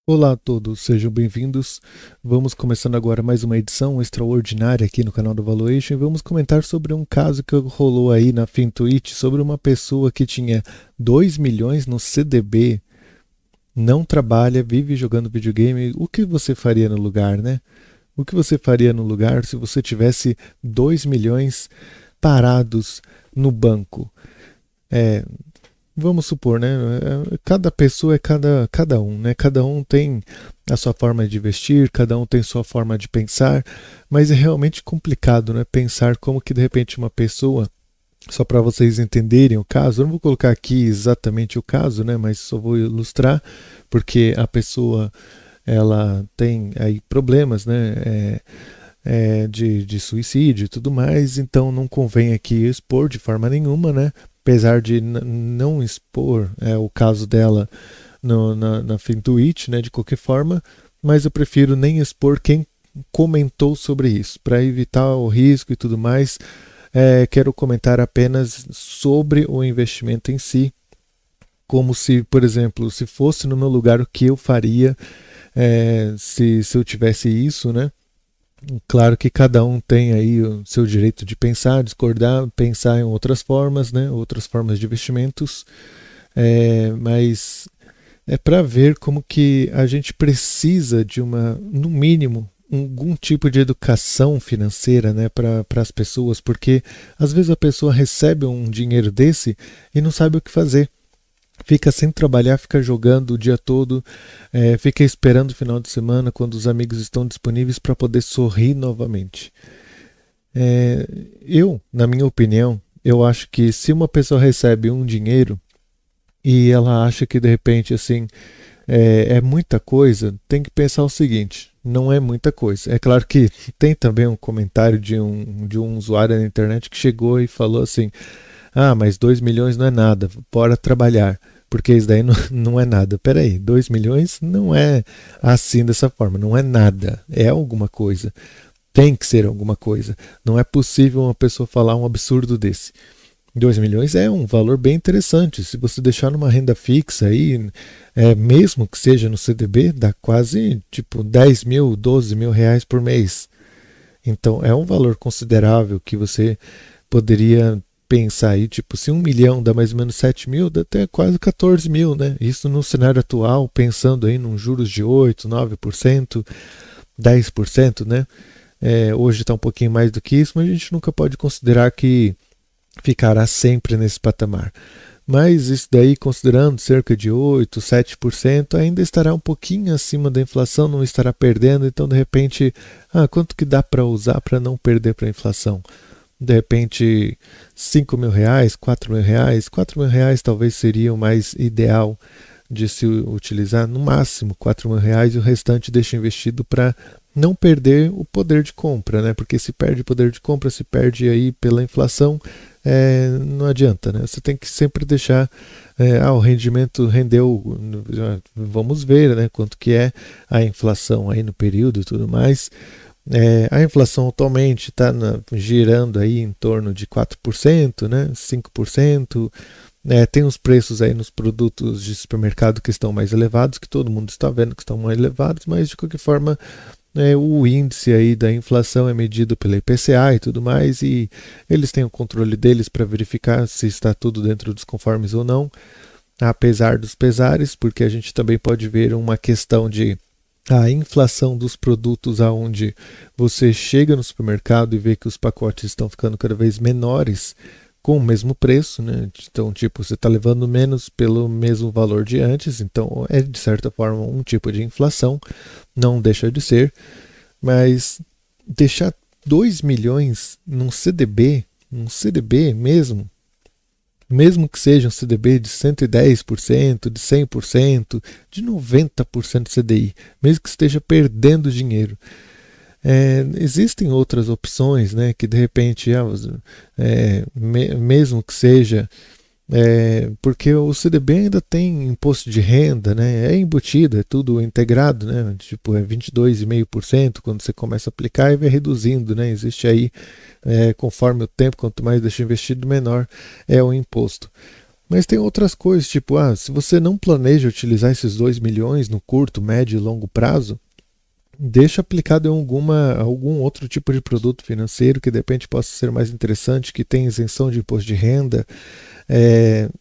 Olá a todos, sejam bem-vindos. Vamos começando agora mais uma edição extraordinária aqui no canal do Valuation e vamos comentar sobre um caso que rolou aí na Fintuit sobre uma pessoa que tinha 2 milhões no CDB, não trabalha, vive jogando videogame. O que você faria no lugar, né? O que você faria no lugar se você tivesse 2 milhões parados no banco? É, Vamos supor, né? Cada pessoa é cada um, né? Cada um tem a sua forma de vestir, cada um tem sua forma de pensar, mas é realmente complicado, né? Pensar como que de repente uma pessoa, só para vocês entenderem o caso, eu não vou colocar aqui exatamente o caso, né? Mas só vou ilustrar, porque a pessoa ela tem aí problemas, né? De suicídio e tudo mais, então não convém aqui expor de forma nenhuma, né? Apesar de não expor o caso dela na Fintuit, né? De qualquer forma, mas eu prefiro nem expor quem comentou sobre isso, para evitar o risco e tudo mais. Quero comentar apenas sobre o investimento em si, como se, por exemplo, se fosse no meu lugar, o que eu faria se eu tivesse isso, né? Claro que cada um tem aí o seu direito de pensar, discordar, pensar em outras formas, né? Outras formas de investimentos, mas é para ver como que a gente precisa de uma, no mínimo, algum tipo de educação financeira, né, para as pessoas, porque às vezes a pessoa recebe um dinheiro desse e não sabe o que fazer, fica sem trabalhar, fica jogando o dia todo, fica esperando o final de semana quando os amigos estão disponíveis para poder sorrir novamente. É, na minha opinião, eu acho que se uma pessoa recebe um dinheiro e ela acha que de repente assim é muita coisa, tem que pensar o seguinte: não é muita coisa. É claro que tem também um comentário de um usuário na internet que chegou e falou assim: ah, mas 2 milhões não é nada, bora trabalhar. Porque isso daí não é nada. Peraí, 2 milhões não é assim dessa forma, não é nada, é alguma coisa. Tem que ser alguma coisa. Não é possível uma pessoa falar um absurdo desse. 2 milhões é um valor bem interessante. Se você deixar numa renda fixa aí, mesmo que seja no CDB, dá quase tipo 10 mil, 12 mil reais por mês. Então é um valor considerável que você poderia pensar aí, tipo, se 1 milhão dá mais ou menos 7 mil, dá até quase 14 mil, né? Isso no cenário atual, pensando aí num juros de 8, 9%, 10%, né? Hoje está um pouquinho mais do que isso, mas a gente nunca pode considerar que ficará sempre nesse patamar. Mas isso daí, considerando cerca de 8, 7%, ainda estará um pouquinho acima da inflação, não estará perdendo. Então, de repente, quanto que dá para usar para não perder para a inflação? De repente, 5 mil reais, 4 mil reais. 4 mil reais talvez seria o mais ideal de se utilizar, no máximo 4 mil reais, e o restante deixa investido para não perder o poder de compra, né? Porque se perde o poder de compra, se perde aí pela inflação, não adianta, né? Você tem que sempre deixar, o rendimento rendeu, vamos ver, né? Quanto que é a inflação aí no período e tudo mais. A inflação atualmente está girando aí em torno de 4%, né? 5%. Tem os preços aí nos produtos de supermercado que estão mais elevados, que todo mundo está vendo que estão mais elevados, mas de qualquer forma, o índice aí da inflação é medido pela IPCA e tudo mais, e eles têm o controle deles para verificar se está tudo dentro dos conformes ou não, apesar dos pesares, porque a gente também pode ver uma questão de a inflação dos produtos, aonde você chega no supermercado e vê que os pacotes estão ficando cada vez menores com o mesmo preço, né? Então, tipo, você está levando menos pelo mesmo valor de antes, então é de certa forma um tipo de inflação, não deixa de ser, mas deixar 2 milhões num CDB mesmo que seja um CDB de 110%, de 100%, de 90% CDI, mesmo que esteja perdendo dinheiro. Existem outras opções, né, que de repente, mesmo que seja, porque o CDB ainda tem imposto de renda, né, é embutido, é tudo integrado, né, tipo, é 22,5% quando você começa a aplicar e vai reduzindo, né, existe aí, conforme o tempo, quanto mais deixa investido, menor é o imposto. Mas tem outras coisas, tipo, se você não planeja utilizar esses 2 milhões no curto, médio e longo prazo, deixa aplicado em algum outro tipo de produto financeiro que de repente possa ser mais interessante, que tem isenção de imposto de renda,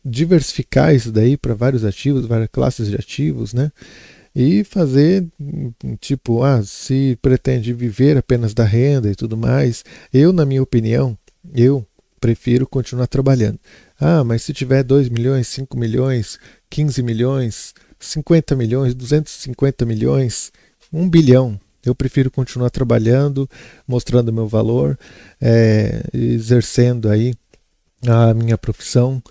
diversificar isso daí para vários ativos, várias classes de ativos, né? E fazer, tipo, se pretende viver apenas da renda e tudo mais, na minha opinião, eu prefiro continuar trabalhando. Mas se tiver 2 milhões, 5 milhões, 15 milhões, 50 milhões, 250 milhões, 1 bilhão, eu prefiro continuar trabalhando, mostrando meu valor, exercendo aí a minha profissão.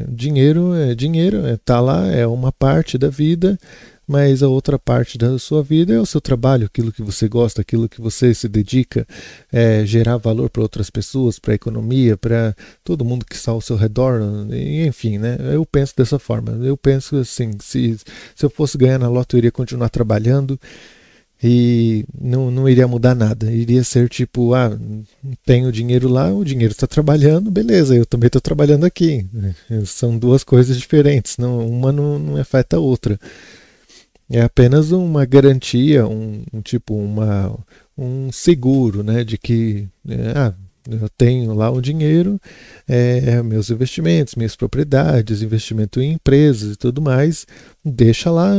Dinheiro é dinheiro, tá lá, é uma parte da vida, mas a outra parte da sua vida é o seu trabalho, aquilo que você gosta, aquilo que você se dedica, gerar valor para outras pessoas, para a economia, para todo mundo que está ao seu redor, enfim, né? Eu penso dessa forma. Eu penso assim, se eu fosse ganhar na loto, eu iria continuar trabalhando e não iria mudar nada. Iria ser tipo, tenho dinheiro lá, o dinheiro está trabalhando, beleza, eu também estou trabalhando aqui. São duas coisas diferentes, uma não afeta a outra. É apenas uma garantia, um seguro, né, de que eu tenho lá o dinheiro, meus investimentos, minhas propriedades, investimento em empresas e tudo mais, deixa lá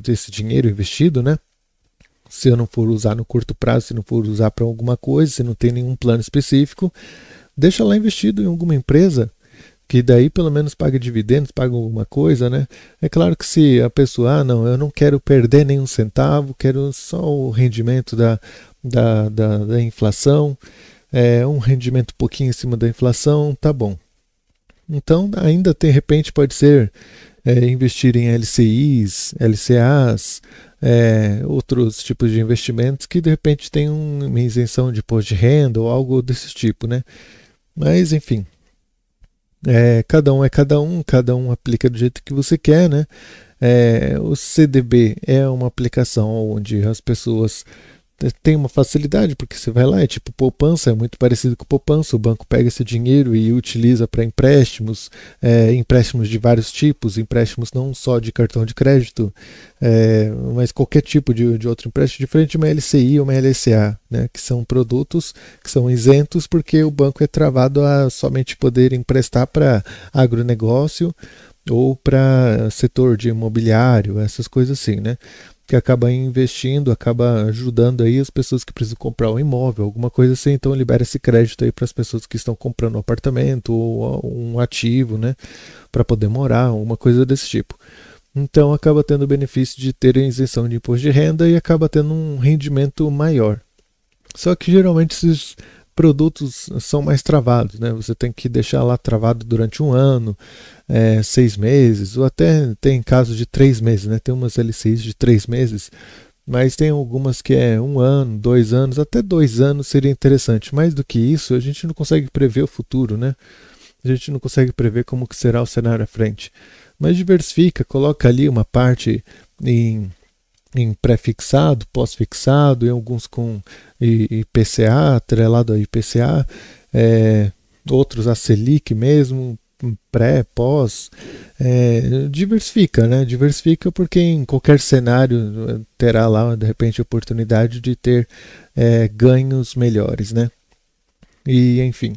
esse dinheiro investido, né? Se eu não for usar no curto prazo, se não for usar para alguma coisa, se não tem nenhum plano específico, deixa lá investido em alguma empresa, que daí pelo menos paga dividendos, paga alguma coisa, né? É claro que se a pessoa, não, eu não quero perder nenhum centavo, quero só o rendimento da inflação, um rendimento um pouquinho em cima da inflação, tá bom. Então, ainda de repente pode ser investir em LCIs, LCAs, outros tipos de investimentos que de repente tem uma isenção de imposto de renda ou algo desse tipo, né? Mas, enfim, cada um é cada um aplica do jeito que você quer, né? O CDB é uma aplicação onde as pessoas têm uma facilidade, porque você vai lá, é tipo poupança, é muito parecido com poupança, o banco pega esse dinheiro e utiliza para empréstimos, empréstimos de vários tipos, empréstimos não só de cartão de crédito, mas qualquer tipo de outro empréstimo, diferente de uma LCI ou uma LCA, né, que são produtos que são isentos porque o banco é travado a somente poder emprestar para agronegócio ou para setor de imobiliário, essas coisas assim, né? Que acaba investindo, acaba ajudando aí as pessoas que precisam comprar um imóvel, alguma coisa assim, então libera esse crédito aí para as pessoas que estão comprando um apartamento ou um ativo, né, para poder morar, alguma coisa desse tipo. Então acaba tendo o benefício de ter a isenção de imposto de renda e acaba tendo um rendimento maior. Só que geralmente esses produtos são mais travados, né? Você tem que deixar lá travado durante um ano, 6 meses, ou até tem casos de 3 meses, né? Tem umas LCIs de 3 meses, mas tem algumas que é 1 ano, 2 anos, até 2 anos seria interessante. Mais do que isso, a gente não consegue prever o futuro, né? A gente não consegue prever como que será o cenário à frente. Mas diversifica, coloca ali uma parte em pré-fixado, pós-fixado, em alguns com IPCA, atrelado a IPCA, outros a Selic mesmo, pré, pós, diversifica, né? Diversifica porque em qualquer cenário terá lá, de repente, a oportunidade de ter ganhos melhores, né? E, enfim,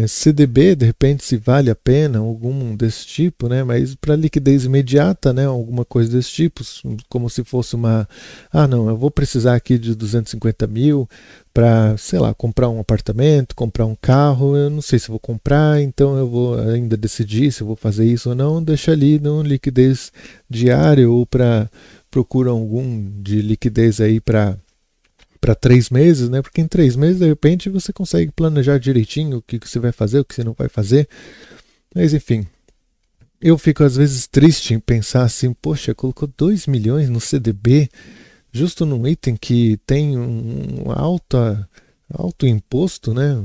CDB, de repente, se vale a pena algum desse tipo, né? Mas para liquidez imediata, né? Alguma coisa desse tipo, como se fosse não, eu vou precisar aqui de 250 mil para, sei lá, comprar um apartamento, comprar um carro, eu não sei se vou comprar, então eu vou ainda decidir se eu vou fazer isso ou não, deixa ali no liquidez diária ou procura algum de liquidez aí para 3 meses, né? Porque em 3 meses, de repente, você consegue planejar direitinho o que você vai fazer, o que você não vai fazer. Mas, enfim, eu fico às vezes triste em pensar assim, poxa, colocou 2 milhões no CDB, justo num item que tem um alto imposto, né?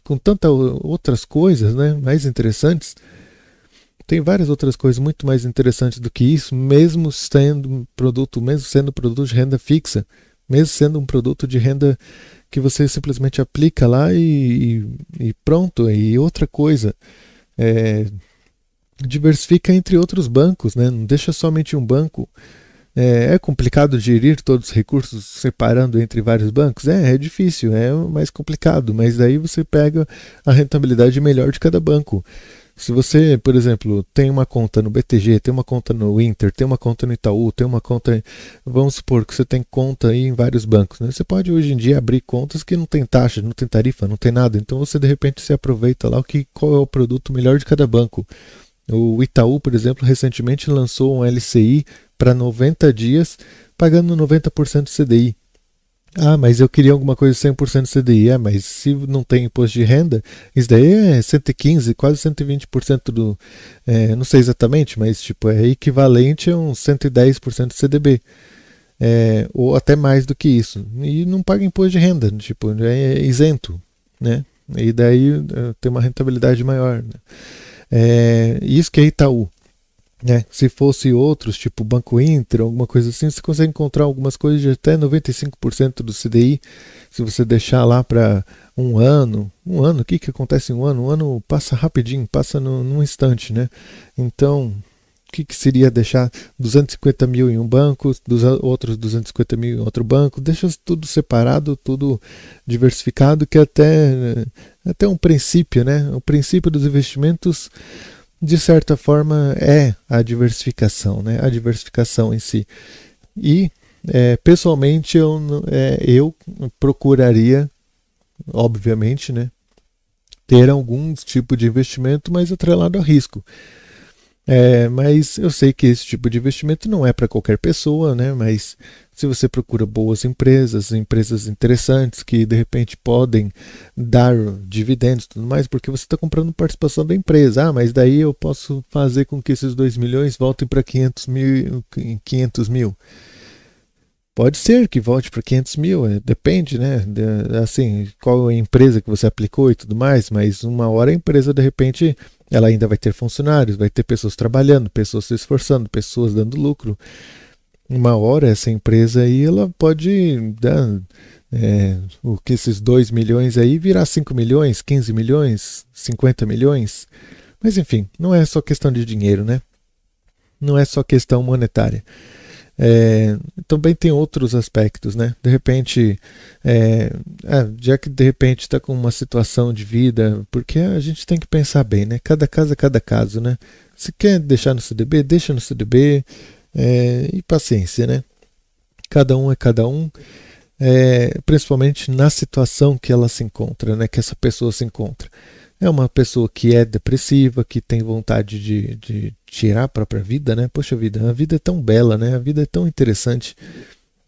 Com tantas outras coisas, né? Mais interessantes. Tem várias outras coisas muito mais interessantes do que isso, mesmo sendo produto de renda fixa. mesmo sendo um produto de renda que você simplesmente aplica lá e pronto. E outra coisa, é, diversifica entre outros bancos, né? Não deixa somente um banco. É complicado gerir todos os recursos separando entre vários bancos? É difícil, é mais complicado, mas daí você pega a rentabilidade melhor de cada banco. Se você, por exemplo, tem uma conta no BTG, tem uma conta no Inter, tem uma conta no Itaú, tem uma conta. Vamos supor que você tem conta aí em vários bancos, né? Você pode hoje em dia abrir contas que não tem taxa, não tem tarifa, não tem nada. Então você de repente se aproveita lá qual é o produto melhor de cada banco. O Itaú, por exemplo, recentemente lançou um LCI para 90 dias, pagando 90% CDI. Ah, mas eu queria alguma coisa 100% CDI. Mas se não tem imposto de renda, isso daí é 115, quase 120% do... não sei exatamente, mas tipo, é equivalente a um 110% CDB. Ou até mais do que isso. E não paga imposto de renda, tipo, é isento, né? E daí tem uma rentabilidade maior, né? Isso que é Itaú. Se fosse outros, tipo Banco Inter, alguma coisa assim, você consegue encontrar algumas coisas de até 95% do CDI, se você deixar lá para um ano. Um ano, o que acontece em um ano? Um ano passa rapidinho, passa num instante, né? Então, o que seria deixar 250 mil em um banco, outros 250 mil em outro banco? Deixa tudo separado, tudo diversificado, que é até um princípio, né? O princípio dos investimentos, de certa forma, é a diversificação, né? A diversificação em si. E, pessoalmente, eu procuraria, obviamente, né, ter algum tipo de investimento mais atrelado a risco. Mas eu sei que esse tipo de investimento não é para qualquer pessoa, né? Mas se você procura boas empresas, empresas interessantes que de repente podem dar dividendos e tudo mais, porque você está comprando participação da empresa. Mas daí eu posso fazer com que esses 2 milhões voltem para 500 mil. Pode ser que volte para 500 mil, depende, né? Assim, qual é a empresa que você aplicou e tudo mais, mas uma hora a empresa, de repente, ela ainda vai ter funcionários, vai ter pessoas trabalhando, pessoas se esforçando, pessoas dando lucro. Uma hora essa empresa aí, ela pode dar o que esses 2 milhões aí virar 5 milhões, 15 milhões, 50 milhões. Mas enfim, não é só questão de dinheiro, né? Não é só questão monetária. Também tem outros aspectos, né? De repente, já que de repente está com uma situação de vida, porque a gente tem que pensar bem, né? Cada caso é cada caso, né? Se quer deixar no CDB, deixa no CDB, e paciência, né? Cada um é cada um, principalmente na situação que ela se encontra, né? Que essa pessoa se encontra. É uma pessoa que é depressiva, que tem vontade de tirar a própria vida, né? Poxa vida, a vida é tão bela, né? A vida é tão interessante.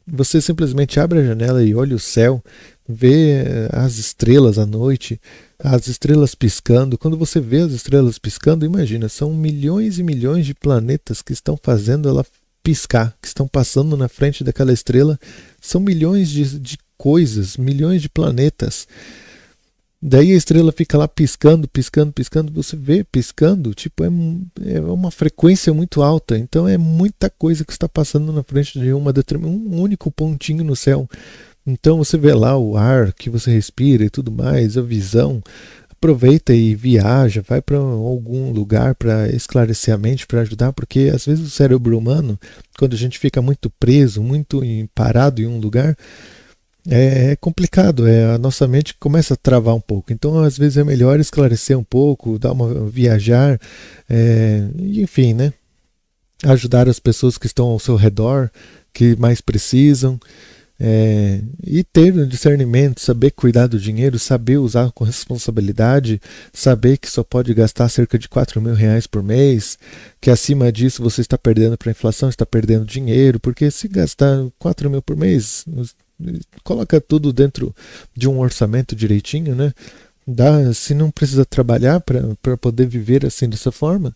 Você simplesmente abre a janela e olha o céu, vê as estrelas à noite, as estrelas piscando. Quando você vê as estrelas piscando, imagina, são milhões e milhões de planetas que estão fazendo ela piscar, que estão passando na frente daquela estrela. São milhões de coisas, milhões de planetas. Daí a estrela fica lá piscando, piscando, piscando. Você vê piscando, tipo, é uma frequência muito alta. Então é muita coisa que está passando na frente de um único pontinho no céu. Então você vê lá o ar que você respira e tudo mais, a visão. Aproveita e viaja, vai para algum lugar para esclarecer a mente, para ajudar, porque às vezes o cérebro humano, quando a gente fica muito preso, muito parado em um lugar, é complicado, a nossa mente começa a travar um pouco. Então, às vezes é melhor esclarecer um pouco, viajar, enfim, né? Ajudar as pessoas que estão ao seu redor, que mais precisam, e ter um discernimento, saber cuidar do dinheiro, saber usar com responsabilidade, saber que só pode gastar cerca de 4 mil reais por mês, que acima disso você está perdendo para a inflação, está perdendo dinheiro, porque se gastar 4 mil por mês, coloca tudo dentro de um orçamento direitinho, né? Se não precisa trabalhar para poder viver assim dessa forma,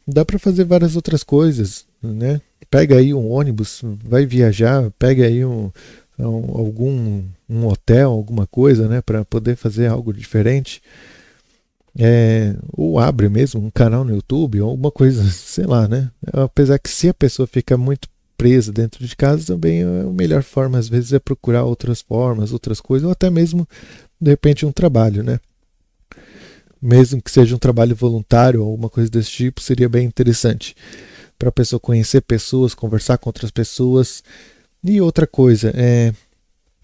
dá para fazer várias outras coisas, né? Pega aí um ônibus, vai viajar, pega aí algum hotel, alguma coisa, né? Para poder fazer algo diferente. Ou abre mesmo um canal no YouTube, ou alguma coisa, sei lá, né? Apesar que se a pessoa fica muito empresa dentro de casa, também a melhor forma às vezes é procurar outras formas, outras coisas, ou até mesmo de repente um trabalho, né? Mesmo que seja um trabalho voluntário ou alguma coisa desse tipo, seria bem interessante para a pessoa conhecer pessoas, conversar com outras pessoas. E outra coisa,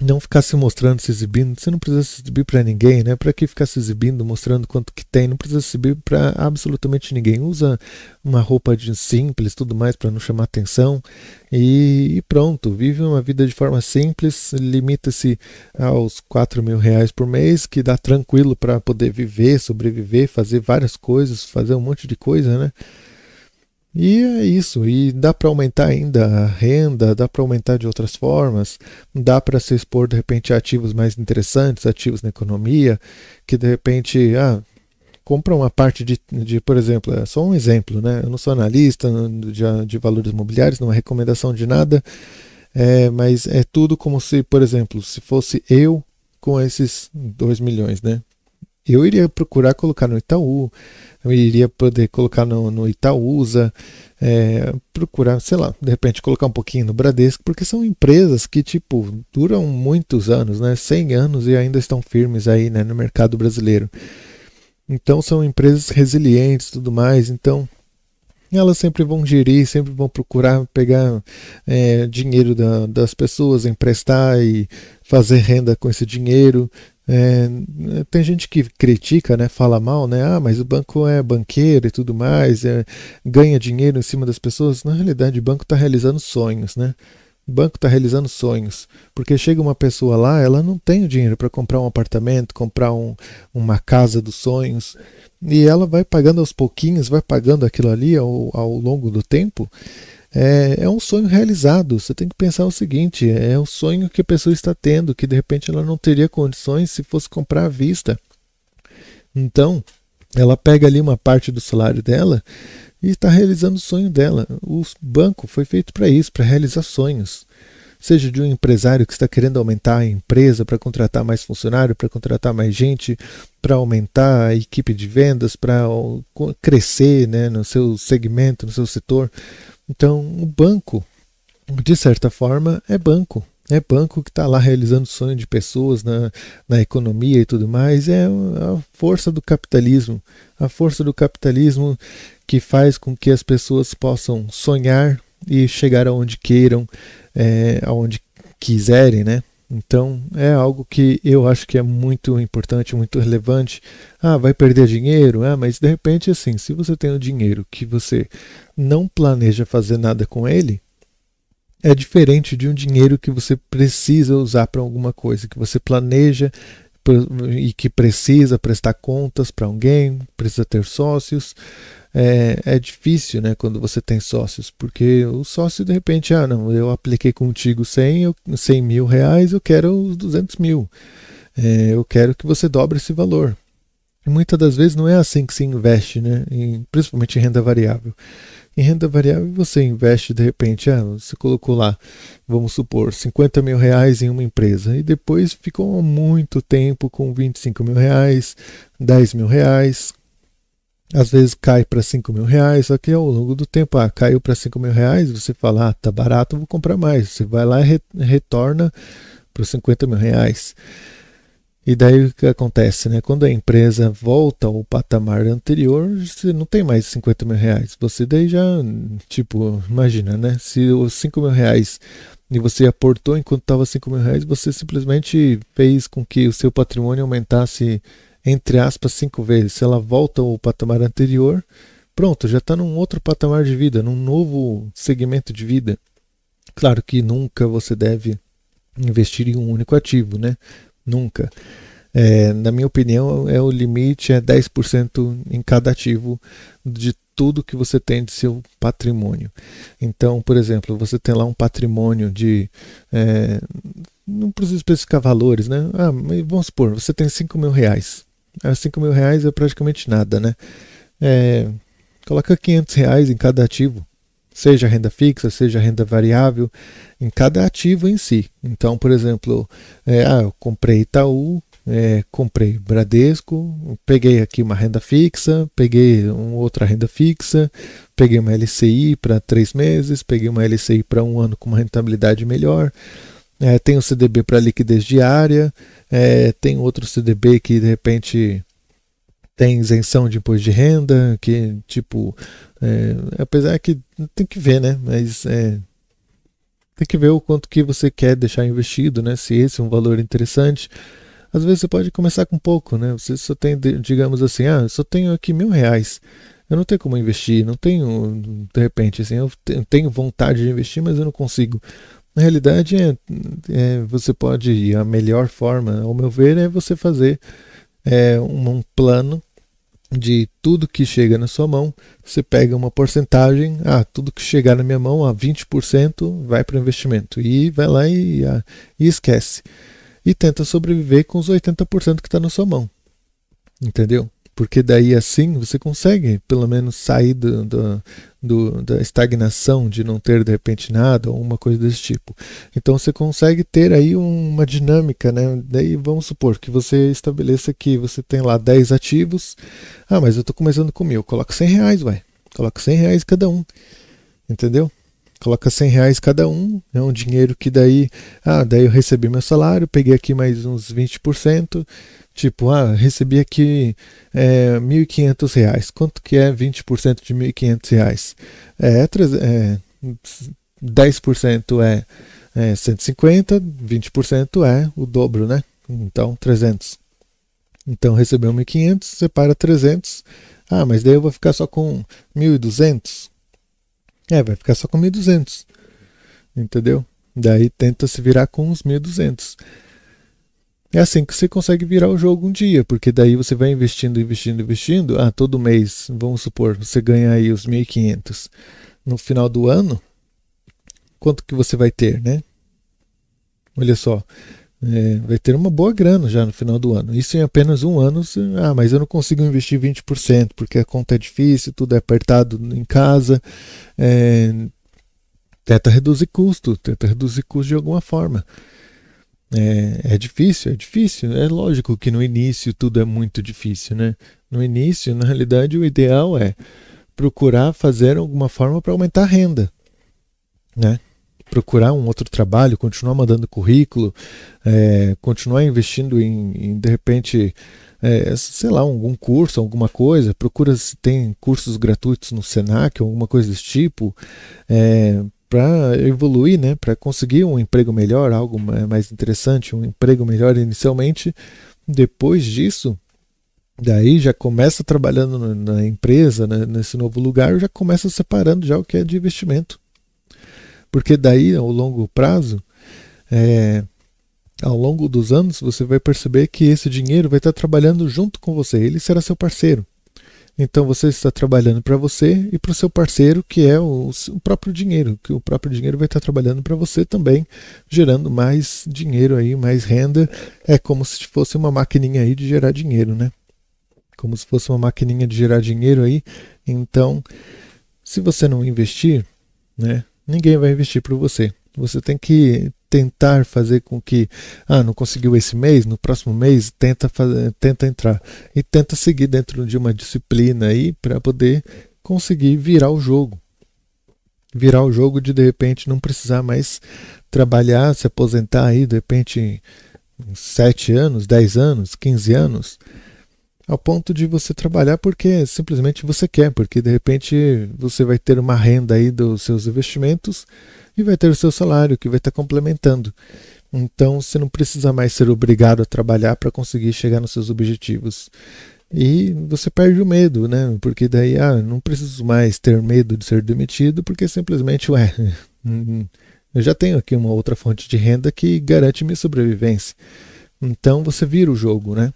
não ficar se mostrando, se exibindo. Você não precisa se exibir para ninguém, né? Para que ficar se exibindo, mostrando quanto que tem? Não precisa se exibir para absolutamente ninguém. Usa uma roupa simples, tudo mais, para não chamar atenção. E pronto, vive uma vida de forma simples, limita-se aos R$ 4.000 por mês, que dá tranquilo para poder viver, sobreviver, fazer várias coisas, fazer um monte de coisa, né? E é isso, e dá para aumentar ainda a renda, dá para aumentar de outras formas, dá para se expor de repente a ativos mais interessantes, ativos na economia, que de repente, compra uma parte por exemplo, é só um exemplo, né? Eu não sou analista de valores imobiliários, não é recomendação de nada, mas é tudo como se, por exemplo, se fosse eu com esses 2 milhões, né? Eu iria procurar colocar no Itaú, eu iria poder colocar no Itaúsa, procurar, sei lá, de repente colocar um pouquinho no Bradesco, porque são empresas que, tipo, duram muitos anos, né? 100 anos e ainda estão firmes aí, né, no mercado brasileiro. Então são empresas resilientes e tudo mais, então elas sempre vão gerir, sempre vão procurar pegar dinheiro das pessoas, emprestar e fazer renda com esse dinheiro. Tem gente que critica, né, fala mal, né, mas o banco é banqueiro e tudo mais, ganha dinheiro em cima das pessoas. Na realidade, o banco está realizando sonhos, né? O banco está realizando sonhos, porque chega uma pessoa lá, ela não tem o dinheiro para comprar um apartamento, comprar uma casa dos sonhos, e ela vai pagando aos pouquinhos, vai pagando aquilo ali ao longo do tempo. É um sonho realizado. Você tem que pensar o seguinte: é um sonho que a pessoa está tendo, que de repente ela não teria condições se fosse comprar à vista. Então, ela pega ali uma parte do salário dela e está realizando o sonho dela. O banco foi feito para isso, para realizar sonhos. Seja de um empresário que está querendo aumentar a empresa para contratar mais funcionário, para contratar mais gente, para aumentar a equipe de vendas, para crescer, né, no seu segmento, no seu setor. Então, o banco, de certa forma, é banco. É banco que está lá realizando sonho de pessoas na economia e tudo mais. É a força do capitalismo. A força do capitalismo que faz com que as pessoas possam sonhar e chegar aonde queiram, aonde quiserem, né? Então é algo que eu acho que é muito importante, muito relevante. Vai perder dinheiro? Mas de repente, assim, se você tem o dinheiro que você não planeja fazer nada com ele, é diferente de um dinheiro que você precisa usar para alguma coisa, que você planeja e que precisa prestar contas para alguém, precisa ter sócios. É difícil, né, quando você tem sócios, porque o sócio de repente, não, eu apliquei contigo 100 mil reais, eu quero os 200 mil, eu quero que você dobre esse valor. E muitas das vezes não é assim que se investe, né, principalmente em renda variável. Em renda variável você investe de repente, você colocou lá, vamos supor, 50 mil reais em uma empresa e depois ficou muito tempo com 25 mil reais, 10 mil reais, às vezes cai para 5 mil reais, só que ao longo do tempo, caiu para 5 mil reais, você fala, tá barato, vou comprar mais. Você vai lá e retorna para os 50 mil reais. E daí o que acontece, né? Quando a empresa volta ao patamar anterior, você não tem mais 50 mil reais. Você daí já, tipo, imagina, né? Se os 5 mil reais e você aportou enquanto estava 5 mil reais, você simplesmente fez com que o seu patrimônio aumentasse, entre aspas, 5 vezes. Se ela volta ao patamar anterior, pronto, já está num outro patamar de vida, num novo segmento de vida. Claro que nunca você deve investir em um único ativo, né? Nunca. Na minha opinião, o limite é 10% em cada ativo de tudo que você tem de seu patrimônio. Então, por exemplo, você tem lá um patrimônio de... não precisa especificar valores, né? Mas vamos supor, você tem 5 mil reais. 5 mil reais é praticamente nada, né? Coloca 500 reais em cada ativo, seja renda fixa, seja renda variável, em cada ativo em si. Então, por exemplo, eu comprei Itaú, comprei Bradesco, peguei aqui uma renda fixa, peguei outra renda fixa, peguei uma LCI para 3 meses, peguei uma LCI para 1 ano com uma rentabilidade melhor, tem o CDB para liquidez diária, tem outro CDB que de repente tem isenção de imposto de renda, que tipo, apesar que tem que ver, né? Mas tem que ver o quanto que você quer deixar investido, né? Se esse é um valor interessante. Às vezes você pode começar com pouco, né? Você só tem, digamos assim, eu só tenho aqui R$ 1.000. Eu não tenho como investir, não tenho, de repente, assim, eu tenho vontade de investir, mas eu não consigo. Na realidade, você pode ir, a melhor forma, ao meu ver, é você fazer um plano de tudo que chega na sua mão. Você pega uma porcentagem, tudo que chegar na minha mão, 20% vai para o investimento, e vai lá e esquece. E tenta sobreviver com os 80% que está na sua mão. Entendeu? Porque daí assim você consegue pelo menos sair da estagnação de não ter de repente nada ou uma coisa desse tipo. Então você consegue ter aí uma dinâmica, né? Daí vamos supor que você estabeleça que você tem lá 10 ativos. Mas eu estou começando com 1.000, coloca R$ 100, vai. Coloca R$ 100 cada um. Entendeu? Coloca R$ 100 cada um, é um dinheiro que daí eu recebi meu salário, peguei aqui mais uns 20%, tipo, recebi aqui R$ 1.500, quanto que é 20% de R$ 1.500? 10% é 150, 20% é o dobro, né? Então, 300. Então, recebeu 1.500, separa 300, mas daí eu vou ficar só com 1.200. Vai ficar só com 1.200, entendeu? Daí tenta se virar com os 1.200. É assim que você consegue virar o jogo um dia, porque daí você vai investindo. Todo mês, vamos supor, você ganha aí os 1.500. No final do ano, quanto que você vai ter, né? Olha só, vai ter uma boa grana já no final do ano. Isso em apenas um ano. Mas eu não consigo investir 20%, porque a conta é difícil, tudo é apertado em casa. Tenta reduzir custo de alguma forma. É difícil. É lógico que no início tudo é muito difícil, né? No início, na realidade, o ideal é procurar fazer alguma forma para aumentar a renda, né? Procurar um outro trabalho, continuar mandando currículo, continuar investindo em de repente, sei lá, algum curso, alguma coisa. Procura se tem cursos gratuitos no Senac, alguma coisa desse tipo, para evoluir, né? Para conseguir um emprego melhor, algo mais interessante, um emprego melhor inicialmente. Depois disso, daí já começa trabalhando na empresa, né, nesse novo lugar, já começa separando já o que é de investimento. Porque daí, ao longo prazo, ao longo dos anos, você vai perceber que esse dinheiro vai estar trabalhando junto com você, ele será seu parceiro. Então você está trabalhando para você e para o seu parceiro, que é o próprio dinheiro, que o próprio dinheiro vai estar trabalhando para você também, gerando mais dinheiro aí, mais renda. É como se fosse uma maquininha aí de gerar dinheiro, né? Como se fosse uma maquininha de gerar dinheiro aí. Então, se você não investir, né? Ninguém vai investir para você. Você tem que tentar fazer com que, não conseguiu esse mês, no próximo mês tenta entrar e tenta seguir dentro de uma disciplina aí para poder conseguir virar o jogo. Virar o jogo de repente não precisar mais trabalhar, se aposentar aí de repente 7 anos, 10 anos, 15 anos, ao ponto de você trabalhar porque simplesmente você quer, porque de repente você vai ter uma renda aí dos seus investimentos e vai ter o seu salário que vai estar complementando. Então você não precisa mais ser obrigado a trabalhar para conseguir chegar nos seus objetivos. E você perde o medo, né? Porque daí, não preciso mais ter medo de ser demitido, porque simplesmente, eu já tenho aqui uma outra fonte de renda que garante minha sobrevivência. Então você vira o jogo, né?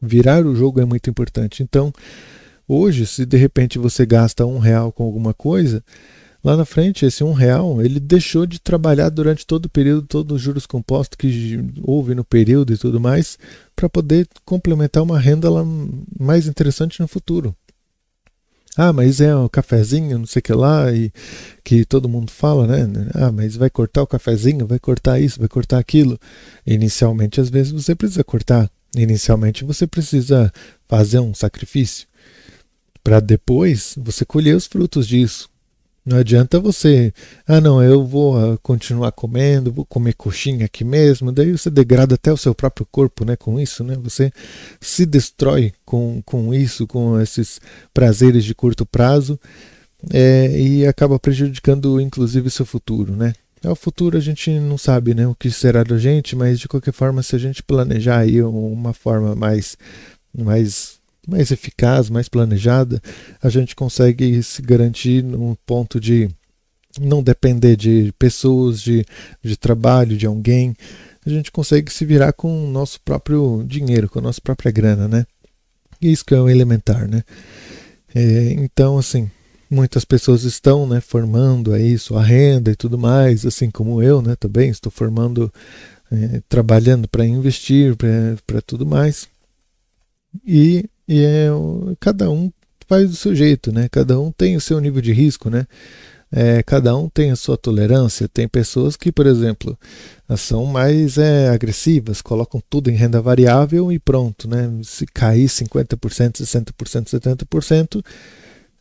Virar o jogo é muito importante. Então, hoje, se de repente você gasta R$ 1 com alguma coisa, lá na frente, esse R$ 1, ele deixou de trabalhar durante todo o período, todos os juros compostos que houve no período e tudo mais, para poder complementar uma renda lá mais interessante no futuro. Ah, mas é o cafezinho, não sei o que lá, e que todo mundo fala, né? Ah, mas vai cortar o cafezinho, vai cortar isso, vai cortar aquilo. Inicialmente, às vezes, você precisa cortar. Inicialmente, você precisa fazer um sacrifício para depois você colher os frutos disso. Não adianta você, ah não, eu vou continuar comendo, vou comer coxinha aqui mesmo, daí você degrada até o seu próprio corpo, né, com isso, né? Você se destrói com isso, com esses prazeres de curto prazo, e acaba prejudicando inclusive o seu futuro, né? O futuro a gente não sabe, né, o que será da gente, mas de qualquer forma, se a gente planejar aí uma forma mais eficaz, mais planejada, a gente consegue se garantir num ponto de não depender de pessoas, de trabalho, de alguém. A gente consegue se virar com o nosso próprio dinheiro, com a nossa própria grana, né? Isso que é o elementar, né? Então, assim, muitas pessoas estão, né, formando aí sua renda e tudo mais, assim como eu, né, também estou formando, trabalhando para investir, para tudo mais. Cada um faz do seu jeito, né? Cada um tem o seu nível de risco, né? Cada um tem a sua tolerância. Tem pessoas que, por exemplo, são mais agressivas, colocam tudo em renda variável e pronto, né? Se cair 50%, 60%, 70%,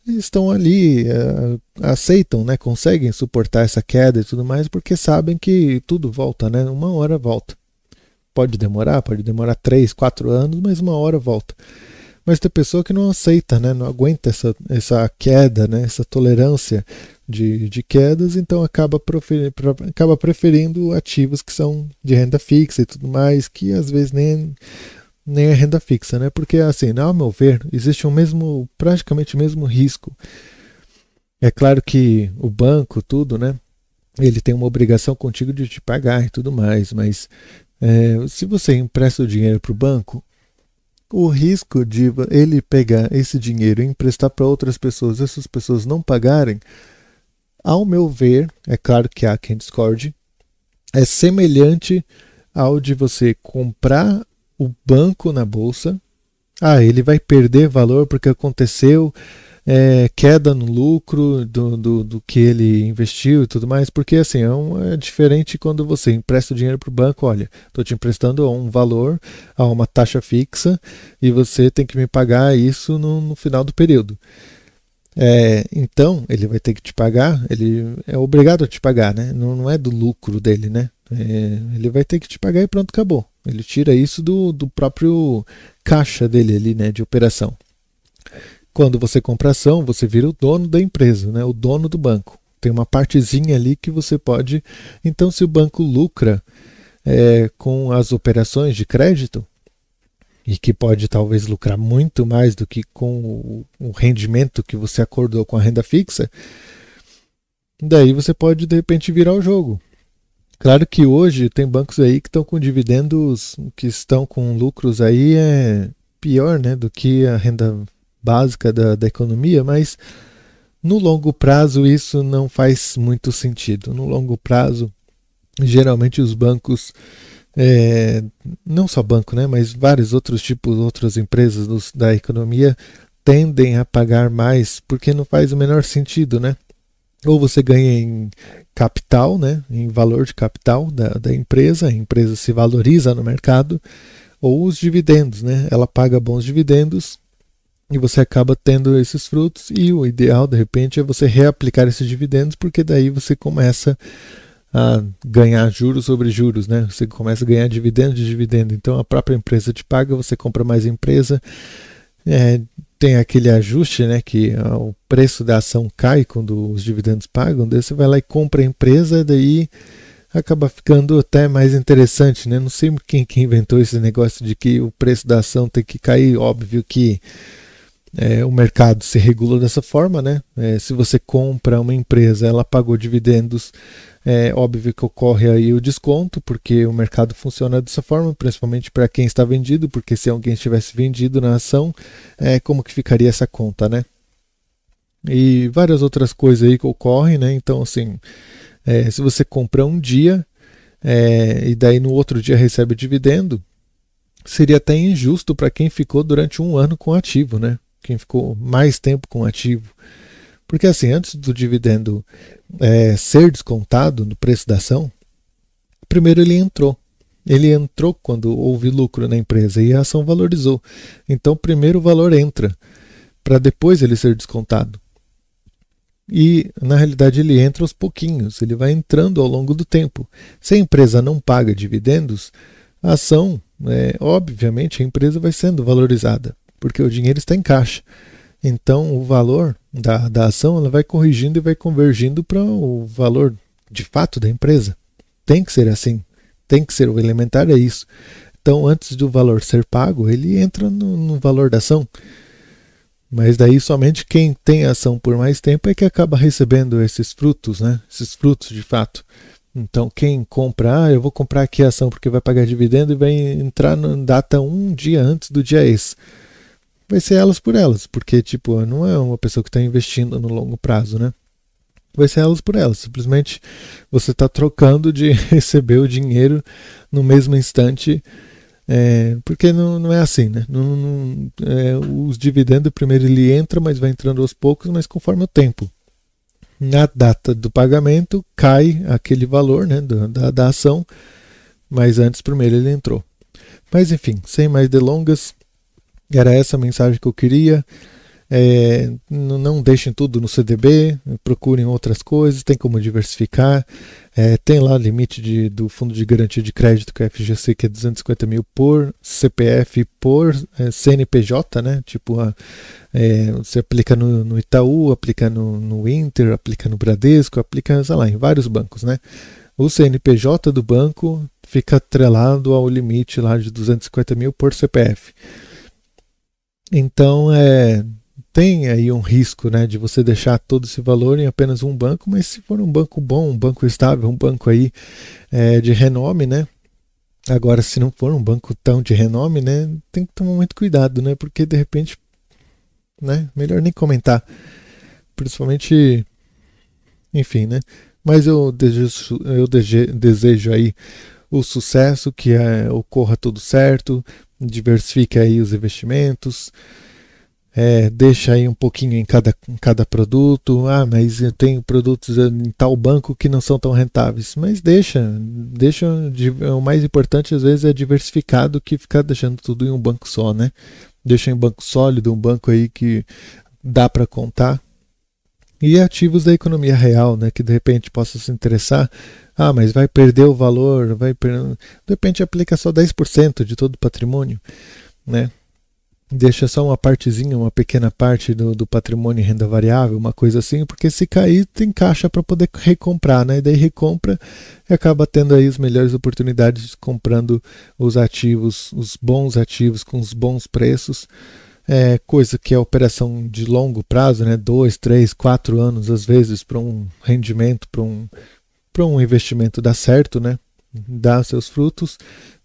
estão ali, aceitam, né? Conseguem suportar essa queda e tudo mais, porque sabem que tudo volta, né? Uma hora volta. Pode demorar 3, 4 anos, mas uma hora volta. Mas tem pessoa que não aceita, né? Não aguenta essa queda, né? Essa tolerância de quedas, então acaba preferindo ativos que são de renda fixa e tudo mais, que às vezes nem é renda fixa, né? Porque assim, ao meu ver, existe praticamente o mesmo risco. É claro que o banco, tudo, né? Ele tem uma obrigação contigo de te pagar e tudo mais, mas se você empresta o dinheiro para o banco, o risco de ele pegar esse dinheiro e emprestar para outras pessoas, essas pessoas não pagarem, ao meu ver, é claro que há quem discorde, é semelhante ao de você comprar o banco na bolsa. Ah, ele vai perder valor porque aconteceu queda no lucro do que ele investiu e tudo mais, porque assim, é diferente quando você empresta o dinheiro para o banco, olha, estou te emprestando a um valor, a uma taxa fixa, e você tem que me pagar isso no final do período. Então, ele vai ter que te pagar, ele é obrigado a te pagar, né? Não é do lucro dele, né? Ele vai ter que te pagar e pronto, acabou. Ele tira isso do próprio caixa dele ali, né, de operação. Quando você compra ação, você vira o dono da empresa, né? O dono do banco. Tem uma partezinha ali que você pode. Então, se o banco lucra com as operações de crédito, e que pode talvez lucrar muito mais do que com o rendimento que você acordou com a renda fixa, daí você pode de repente virar o jogo. Claro que hoje tem bancos aí que estão com dividendos, que estão com lucros aí pior, né, do que a renda básica da economia, mas no longo prazo isso não faz muito sentido. No longo prazo, geralmente os bancos, não só banco, né, mas vários outros tipos, outras empresas da economia tendem a pagar mais, porque não faz o menor sentido, né? Ou você ganha em capital, né, em valor de capital da empresa, a empresa se valoriza no mercado, ou os dividendos, né? Ela paga bons dividendos e você acaba tendo esses frutos, e o ideal de repente é você reaplicar esses dividendos, porque daí você começa a ganhar juros sobre juros, né? Você começa a ganhar dividendo de dividendo, então a própria empresa te paga, você compra mais empresa, tem aquele ajuste, né, que o preço da ação cai quando os dividendos pagam, daí você vai lá e compra a empresa, daí acaba ficando até mais interessante, né? Não sei quem inventou esse negócio de que o preço da ação tem que cair, óbvio que o mercado se regula dessa forma, né? Se você compra uma empresa, ela pagou dividendos, óbvio que ocorre aí o desconto, porque o mercado funciona dessa forma, principalmente para quem está vendido, porque se alguém estivesse vendido na ação, como que ficaria essa conta, né? E várias outras coisas aí que ocorrem, né? Então, assim, se você compra um dia, e daí no outro dia recebe dividendo, seria até injusto para quem ficou durante um ano com o ativo, né? quem ficou mais tempo com o ativo. Porque assim, antes do dividendo ser descontado no preço da ação, primeiro ele entrou. Ele entrou quando houve lucro na empresa e a ação valorizou. Então primeiro o valor entra, para depois ele ser descontado. E na realidade ele entra aos pouquinhos, ele vai entrando ao longo do tempo. Se a empresa não paga dividendos, a ação, obviamente a empresa vai sendo valorizada, porque o dinheiro está em caixa. Então o valor da ação ela vai corrigindo e vai convergindo para o valor de fato da empresa. Tem que ser assim, tem que ser, o elementar é isso. Então antes do valor ser pago, ele entra no valor da ação. Mas daí somente quem tem ação por mais tempo é que acaba recebendo esses frutos, né? Esses frutos de fato. Então quem compra, eu vou comprar aqui a ação porque vai pagar dividendo e vai entrar na data um dia antes do dia esse. Vai ser elas por elas, porque tipo, não é uma pessoa que está investindo no longo prazo, né? Vai ser elas por elas. Simplesmente você está trocando de receber o dinheiro no mesmo instante. Porque não é assim, né? Os dividendos primeiro ele entra, mas vai entrando aos poucos, mas conforme o tempo. Na data do pagamento cai aquele valor, né, da ação, mas antes primeiro ele entrou. Mas enfim, sem mais delongas, era essa a mensagem que eu queria. Não deixem tudo no CDB, procurem outras coisas, tem como diversificar. Tem lá o limite do fundo de garantia de crédito que é FGC, que é 250 mil por CPF por CNPJ, né? Tipo, você aplica no Itaú, aplica no Inter, aplica no Bradesco, aplica, sei lá, em vários bancos, né? O CNPJ do banco fica atrelado ao limite lá de 250 mil por CPF. Então, tem aí um risco, né, de você deixar todo esse valor em apenas um banco, mas se for um banco bom, um banco estável, um banco aí de renome, né? Agora, se não for um banco tão de renome, né, tem que tomar muito cuidado, né? Porque de repente, né, melhor nem comentar. Principalmente, enfim, né? Mas eu desejo aí o sucesso, que ocorra tudo certo, diversifique aí os investimentos. Deixa aí um pouquinho em cada produto. Mas eu tenho produtos em tal banco que não são tão rentáveis. Mas deixa o mais importante às vezes é diversificar do que ficar deixando tudo em um banco só, né? Deixa em um banco sólido, um banco aí que dá para contar. E ativos da economia real, né, que de repente possa se interessar. Mas vai perder o valor, de repente aplica só 10% de todo o patrimônio, né? Deixa só uma partezinha, uma pequena parte do patrimônio em renda variável, uma coisa assim, porque se cair tem caixa para poder recomprar, né? E daí recompra e acaba tendo aí as melhores oportunidades comprando os ativos, os bons ativos com os bons preços. Coisa que é operação de longo prazo, né? 2, 3, 4 anos às vezes para um rendimento, para um investimento dar certo, né? Dar seus frutos,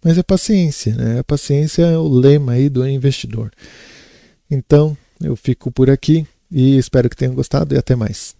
mas é paciência, né? A paciência é o lema aí do investidor. Então, eu fico por aqui e espero que tenham gostado e até mais.